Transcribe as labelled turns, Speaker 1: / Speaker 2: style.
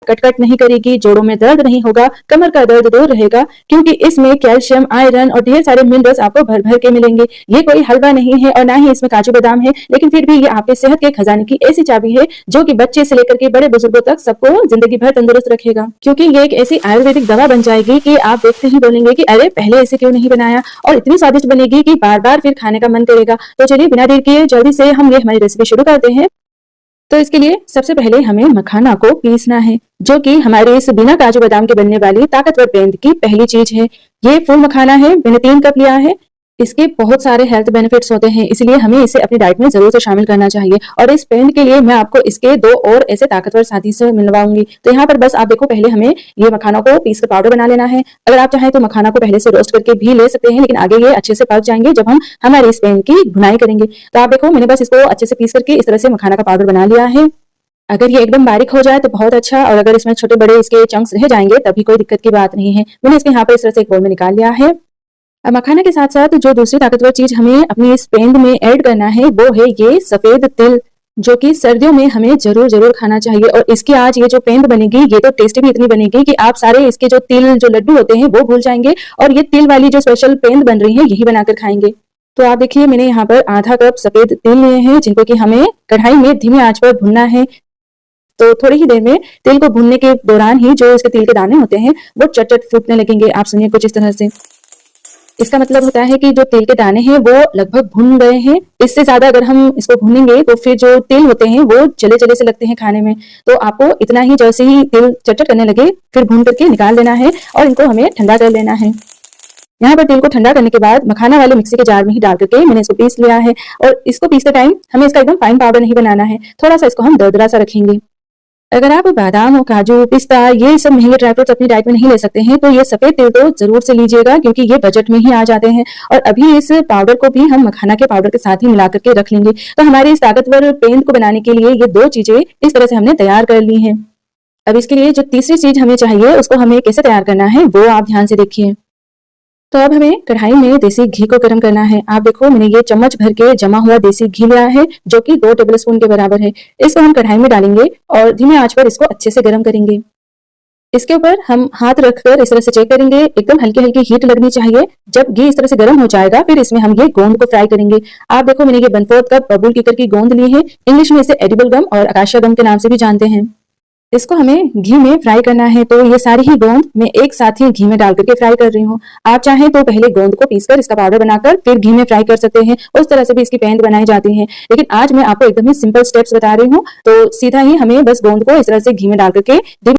Speaker 1: कटकट नहीं करेगी, जोड़ों में दर्द नहीं होगा, कमर का दर्द दूर रहेगा, क्योंकि इसमें कैल्शियम, आयरन और ढेर सारे मिनरल्स आपको भर भर के मिलेंगे। ये कोई हलवा नहीं है और ना ही इसमें काजू बादाम है, लेकिन फिर भी ये आपके सेहत के खजाने की ऐसी चाबी है जो कि बच्चे से लेकर के बड़े बुजुर्गों तक सबको जिंदगी भर तंदुरुस्त रखेगा। क्योंकि ये एक ऐसी आयुर्वेदिक दवा बन जाएगी कि आप देखते ही बोलेंगे कि अरे पहले ऐसे क्यों नहीं बनाया, और इतनी स्वादिष्ट बनेगी कि बार बार फिर खाने का मन करेगा। तो चलिए बिना देर किए जल्दी से हम ये हमारी रेसिपी शुरू करते हैं। तो इसके लिए सबसे पहले हमें मखाना को पीसना है, जो कि हमारे इस बिना काजू बादाम के बनने वाली ताकतवर पेंट की पहली चीज है। ये फुल मखाना है, मैंने 3 कप लिया है। इसके बहुत सारे हेल्थ बेनिफिट्स होते हैं, इसलिए हमें इसे अपनी डाइट में जरूर से शामिल करना चाहिए। और इस पेंट के लिए मैं आपको इसके 2 और ऐसे ताकतवर साथी से मिलवाऊंगी। तो यहाँ पर बस आप देखो, पहले हमें ये मखानों को पीस कर पाउडर बना लेना है। अगर आप चाहें तो मखाना को पहले से रोस्ट करके भी ले सकते हैं, लेकिन आगे ये अच्छे से पक जाएंगे जब हम हमारे इस पेंट की भुनाई करेंगे। तो आप देखो, मैंने बस इसको अच्छे से पीस करके इस तरह से मखाना का पाउडर बना लिया है। अगर ये एकदम बारीक हो जाए तो बहुत अच्छा, और अगर इसमें छोटे बड़े इसके चंक्स रह जाएंगे तभी कोई दिक्कत की बात नहीं है। मैंने इसके यहाँ पर इस तरह से एक बोल में निकाल लिया है। मखाना के साथ साथ जो दूसरी ताकतवर चीज हमें अपनी इस पेंट में ऐड करना है वो है ये सफेद तिल, जो कि सर्दियों में हमें जरूर जरूर खाना चाहिए। और इसकी आज ये जो पेंट बनेगी ये तो टेस्टी भी इतनी बनेगी कि आप सारे इसके जो तिल जो लड्डू होते हैं वो भूल जाएंगे, और ये तिल वाली जो स्पेशल पेंट बन रही है यही बनाकर खाएंगे। तो आप देखिए, मैंने यहाँ पर आधा कप सफेद तिल लिए हैं, जिनको कि हमें कढ़ाई में धीमी आंच पर भुनना है। तो थोड़ी ही देर में तिल को भूनने के दौरान ही जो इसके तिल के दाने होते हैं वो चट चट फूटने लगेंगे। आप सुनिए कुछ इस तरह से। इसका मतलब होता है कि जो तिल के दाने हैं वो लगभग भुन गए हैं। इससे ज्यादा अगर हम इसको भूनेंगे तो फिर जो तिल होते हैं वो जले जले से लगते हैं खाने में। तो आपको इतना ही, जैसे ही तिल चट चट करने लगे फिर भून करके निकाल देना है, और इनको हमें ठंडा कर लेना है। यहाँ पर तिल को ठंडा करने के बाद मखाना वाले मिक्सी के जार में ही डाल करके मैंने इसको पीस लिया है। और इसको पीसते टाइम हमें इसका एकदम फाइन पाउडर नहीं बनाना है, थोड़ा सा इसको हम दरदरा सा रखेंगे। अगर आप बादाम, काजू, पिस्ता ये सब महंगे ड्राई फ्रूट्स अपनी डाइट में नहीं ले सकते हैं तो ये सफेद तिल तो जरूर से लीजिएगा, क्योंकि ये बजट में ही आ जाते हैं। और अभी इस पाउडर को भी हम मखाना के पाउडर के साथ ही मिला करके रख लेंगे। तो हमारे इस ताकतवर पेंट को बनाने के लिए ये 2 चीजें इस तरह से हमने तैयार कर ली हैं। अब इसके लिए जो तीसरी चीज हमें चाहिए उसको हमें कैसे तैयार करना है वो आप ध्यान से देखिए। तो अब हमें कढ़ाई में देसी घी को गर्म करना है। आप देखो, मैंने ये चम्मच भर के जमा हुआ देसी घी लिया है, जो कि 2 टेबल स्पून के बराबर है। इसको हम कढ़ाई में डालेंगे और धीमी आंच पर इसको अच्छे से गर्म करेंगे। इसके ऊपर हम हाथ रखकर इस तरह से चेक करेंगे, एकदम हल्की हल्की हीट लगनी चाहिए। जब घी इस तरह से गर्म हो जाएगा फिर इसमें हम ये गोंद को फ्राई करेंगे। आप देखो, मैंने ये 1/4 कप बबूल कीकर की गोंद ली है। इंग्लिश में इसे एडिबल गम और अकाशिया गम के नाम से भी जानते हैं। इसको हमें घी में फ्राई करना है। तो ये सारी ही गोंद मैं एक साथ ही घी में डाल करके फ्राई कर रही हूँ। आप चाहें तो पहले गोंद को पीसकर इसका पाउडर बनाकर फिर घी में फ्राई कर सकते हैं, उस तरह से भी इसकी पेंट बनाई जाती है। लेकिन आज मैं आपको एकदम ही सिंपल स्टेप्स बता रही हूँ। तो सीधा ही हमें बस गोंद को इस तरह से घी में डाल करके